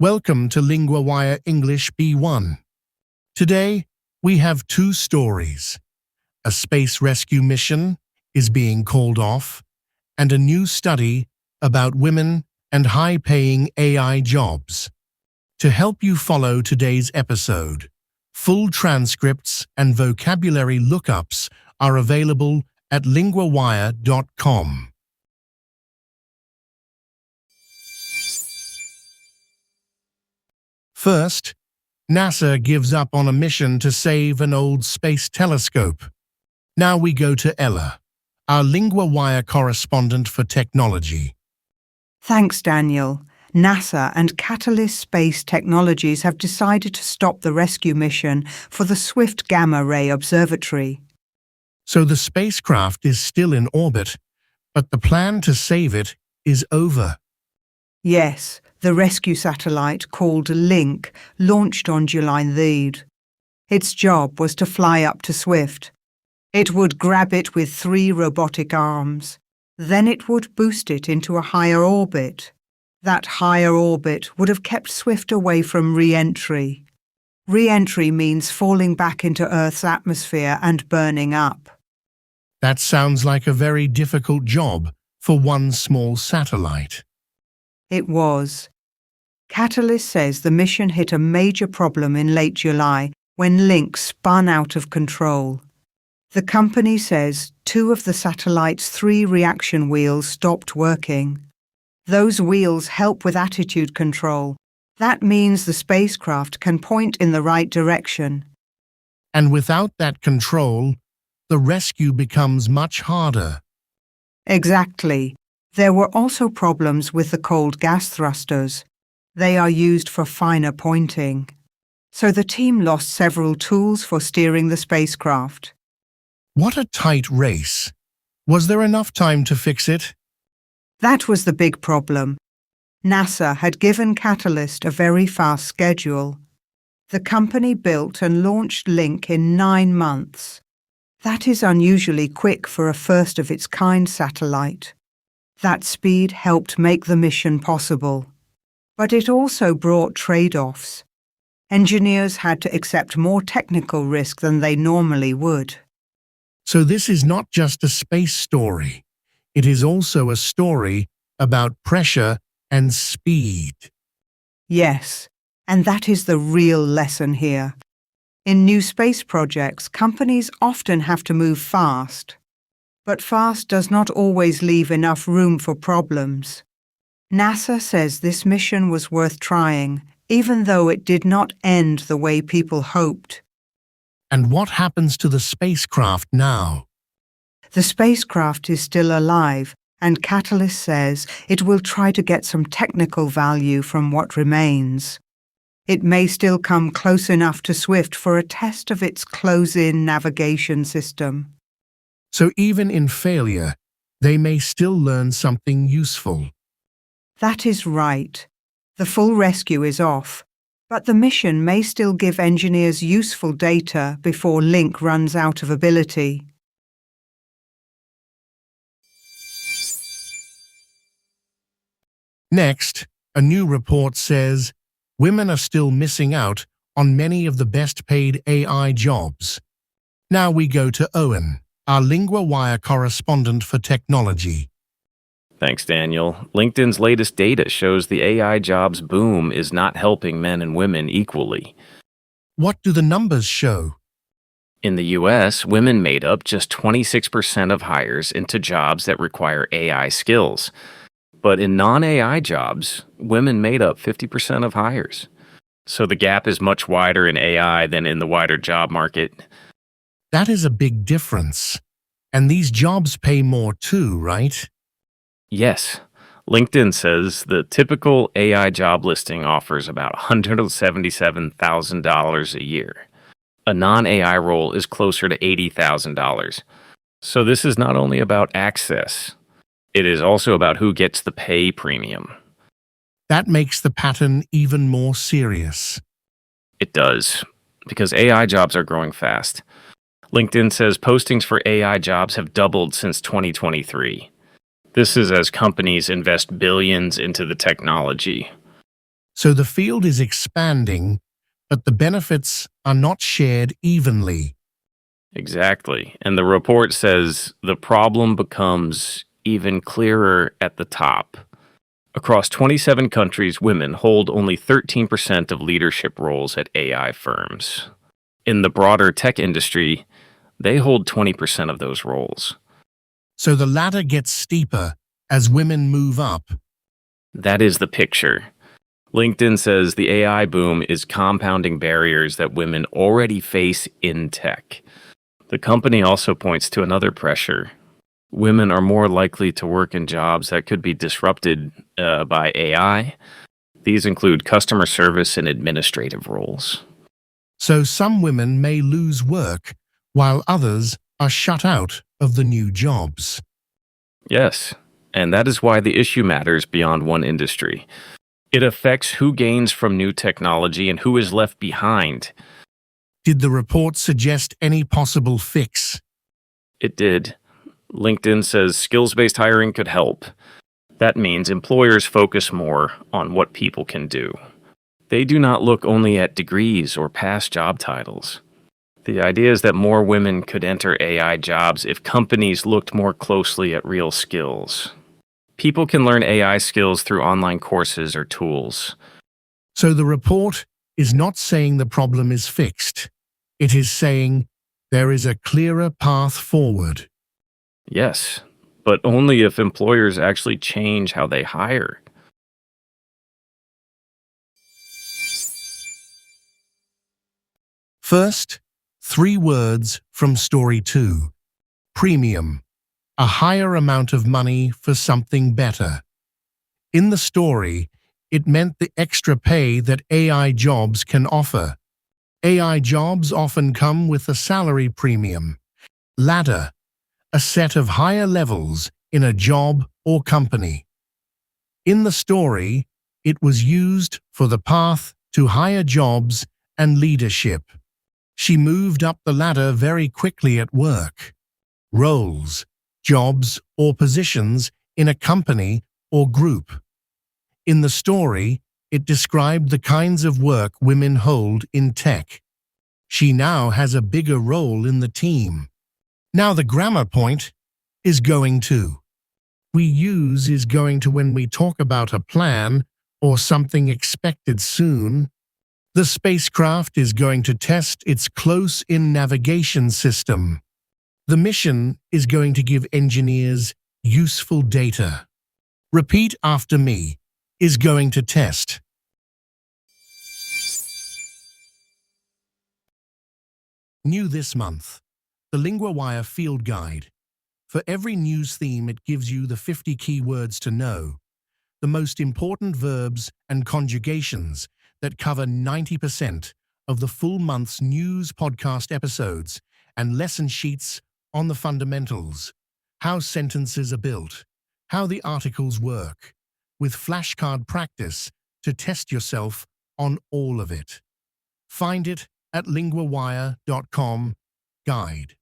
Welcome to LinguaWire English B1. Today, we have two stories. A space rescue mission is being called off, and a new study about women and high-paying AI jobs. To help you follow today's episode, full transcripts and vocabulary lookups are available at LinguaWire.com. First, NASA gives up on a mission to save an old space telescope. Now we go to Ella, our LinguaWire correspondent for technology. Thanks, Daniel. NASA and Catalyst Space Technologies have decided to stop the rescue mission for the Swift Gamma Ray Observatory. So the spacecraft is still in orbit, but the plan to save it is over. Yes, the rescue satellite called Link launched on July 3rd. Its job was to fly up to Swift. It would grab it with 3 robotic arms. Then it would boost it into a higher orbit. That higher orbit would have kept Swift away from re-entry. Re-entry means falling back into Earth's atmosphere and burning up. That sounds like a very difficult job for one small satellite. It was. Catalyst says the mission hit a major problem in late July when Link spun out of control. The company says 2 of the satellite's 3 reaction wheels stopped working. Those wheels help with attitude control. That means the spacecraft can point in the right direction. And without that control, the rescue becomes much harder. Exactly. There were also problems with the cold gas thrusters. They are used for finer pointing. So the team lost several tools for steering the spacecraft. What a tight race. Was there enough time to fix it? That was the big problem. NASA had given Catalyst a very fast schedule. The company built and launched Link in 9 months. That is unusually quick for a first-of-its-kind satellite. That speed helped make the mission possible. But it also brought trade-offs. Engineers had to accept more technical risk than they normally would. So this is not just a space story. It is also a story about pressure and speed. Yes, and that is the real lesson here. In new space projects, companies often have to move fast. But fast does not always leave enough room for problems. NASA says this mission was worth trying, even though it did not end the way people hoped. And what happens to the spacecraft now? The spacecraft is still alive, and Catalyst says it will try to get some technical value from what remains. It may still come close enough to Swift for a test of its close-in navigation system. So even in failure, they may still learn something useful. That is right. The full rescue is off, but the mission may still give engineers useful data before Link runs out of ability. Next, a new report says women are still missing out on many of the best-paid AI jobs. Now we go to Owen, our LinguaWire correspondent for technology. Thanks, Daniel. LinkedIn's latest data shows the AI jobs boom is not helping men and women equally. What do the numbers show? In the U.S., women made up just 26% of hires into jobs that require AI skills. But in non-AI jobs, women made up 50% of hires. So the gap is much wider in AI than in the wider job market. That is a big difference. And these jobs pay more too, right? Yes. LinkedIn says the typical AI job listing offers about $177,000 a year. A non-AI role is closer to $80,000. So this is not only about access, it is also about who gets the pay premium. That makes the pattern even more serious. It does, because AI jobs are growing fast. LinkedIn says postings for AI jobs have doubled since 2023. This is as companies invest billions into the technology. So the field is expanding, but the benefits are not shared evenly. Exactly. And the report says the problem becomes even clearer at the top. Across 27 countries, women hold only 13% of leadership roles at AI firms. In the broader tech industry, they hold 20% of those roles. So the ladder gets steeper as women move up. That is the picture. LinkedIn says the AI boom is compounding barriers that women already face in tech. The company also points to another pressure. Women are more likely to work in jobs that could be disrupted by AI. These include customer service and administrative roles. So some women may lose work, while others are shut out of the new jobs. Yes, and that is why the issue matters beyond one industry. It affects who gains from new technology and who is left behind. Did the report suggest any possible fix? It did. LinkedIn says skills-based hiring could help. That means employers focus more on what people can do. They do not look only at degrees or past job titles. The idea is that more women could enter AI jobs if companies looked more closely at real skills. People can learn AI skills through online courses or tools. So the report is not saying the problem is fixed. It is saying there is a clearer path forward. Yes, but only if employers actually change how they hire. First, 3 words from Story 2. Premium. A higher amount of money for something better. In the story, it meant the extra pay that AI jobs can offer. AI jobs often come with a salary premium. Ladder. A set of higher levels in a job or company. In the story, it was used for the path to higher jobs and leadership. She moved up the ladder very quickly at work. Roles, jobs, or positions in a company or group. In the story, it described the kinds of work women hold in tech. She now has a bigger role in the team. Now the grammar point is going to. We use is going to when we talk about a plan or something expected soon. The spacecraft is going to test its close-in navigation system. The mission is going to give engineers useful data. Repeat after me. Is going to test. New this month. The LinguaWire Field Guide. For every news theme, it gives you the 50 keywords to know, the most important verbs and conjugations that cover 90% of the full month's news podcast episodes, and lesson sheets on the fundamentals, how sentences are built, how the articles work, with flashcard practice to test yourself on all of it. Find it at linguawire.com guide.